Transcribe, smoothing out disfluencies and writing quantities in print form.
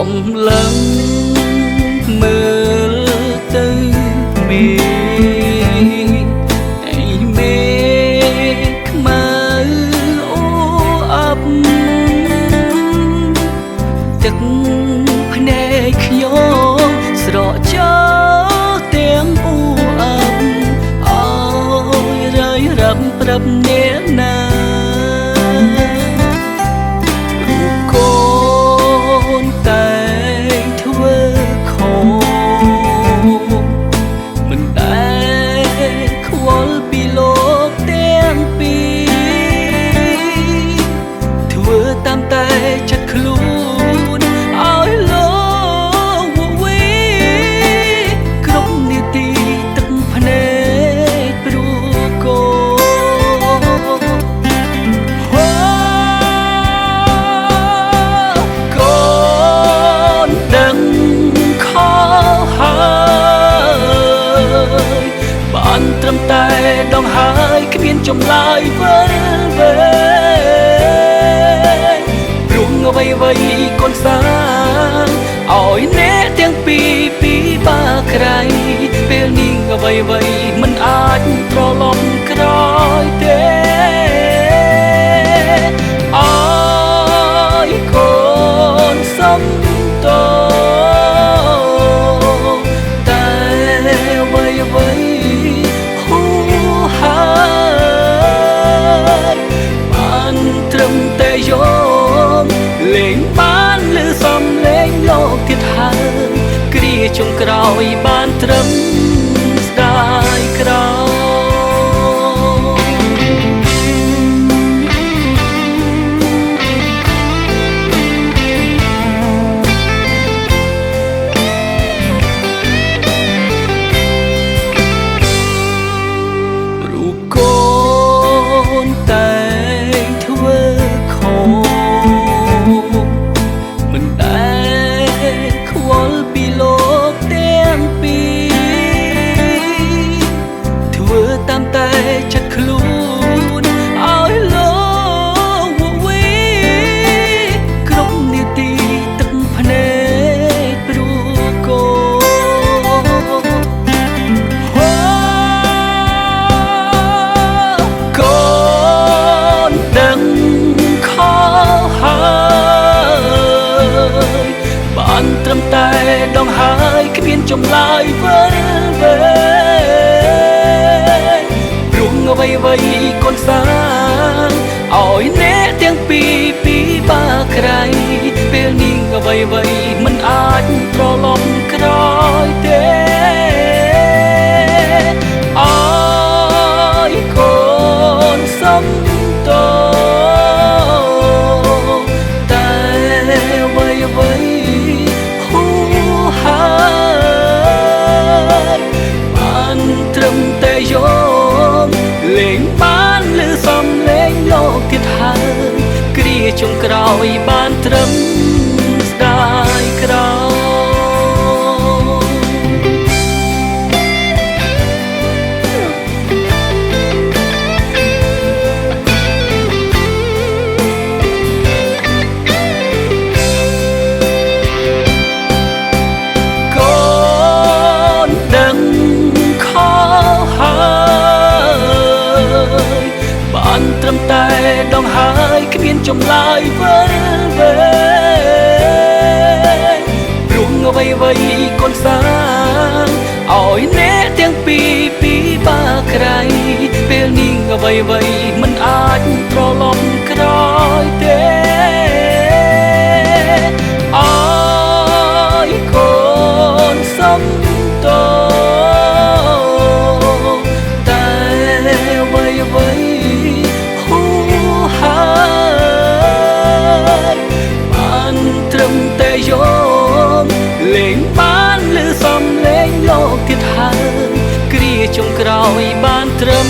កំឡឹងមើលទៅមេតែមេខ្មៅអូអាប់ទឹកភ្នែកខ្ញុំស្រកចោលទាំងអូអាប់អើយរើយរឹបប្រាប់អ្នកណាចិត្តខ្លួនឲ្យលោកវីគ្រប់នាទីទឹកភ្នែកព្រោះកូនកូនដឹងខហើយបានត្រឹមតែដងហើយគ្មានចម្លើយវិលវេអ្វីកូនសាឲ្យអ្នកទាំងពីរបាក្រៃពេលនេះអ្វីមិនអាចប្រឡំក្រោយទេអើយកូនសំតោតែអ្វីហូហើយបានត្រឹមតែយកលេងបានលើសំលេងលោកទៀតហើយគ្រាចុងក្រោយបានត្រឹមស្ដាយក្រោរូបកូនតែធ្វើខុសមិនដែលខ្វល់ពីលោកទាំងពីរធ្វើតាមតែចិត្តខ្លួនឲ្យលោកវីគ្រប់នាទីទឹកភ្នែកព្រោះកូនកូនដឹងខហើយបានត្រឹមតែដងហើយគ្មានចម្លើយវិលវេព្រោះអ្វីកូនសាឲ្យអ្នកទាំងពីរបាក្រៃពេលនេះអ្វីមិនអាចប្រឡំក្រោយទេអើយកូនសំតោតែអ្វីហូហើយបានត្រឹមតែយកលេងបានលើសំលេងលោកទៀតហើយគ្រាចុងក្រោយបានត្រឹមស្ដាយក្រោបានត្រឹមតែដងហើយគ្មានចម្លើយវិលវេព្រោះអ្វីកូនសាឲ្យអ្នកទាំងពីរបាក្រៃពេលនេះអ្វីមិនអាចប្រឡំក្រោយទេអើយកូនសំតោតែអ្វីបានត្រឹមតែយកលេងបានលើសំលេងលោកទៀតហើយគ្រាចុងក្រោយបានត្រឹម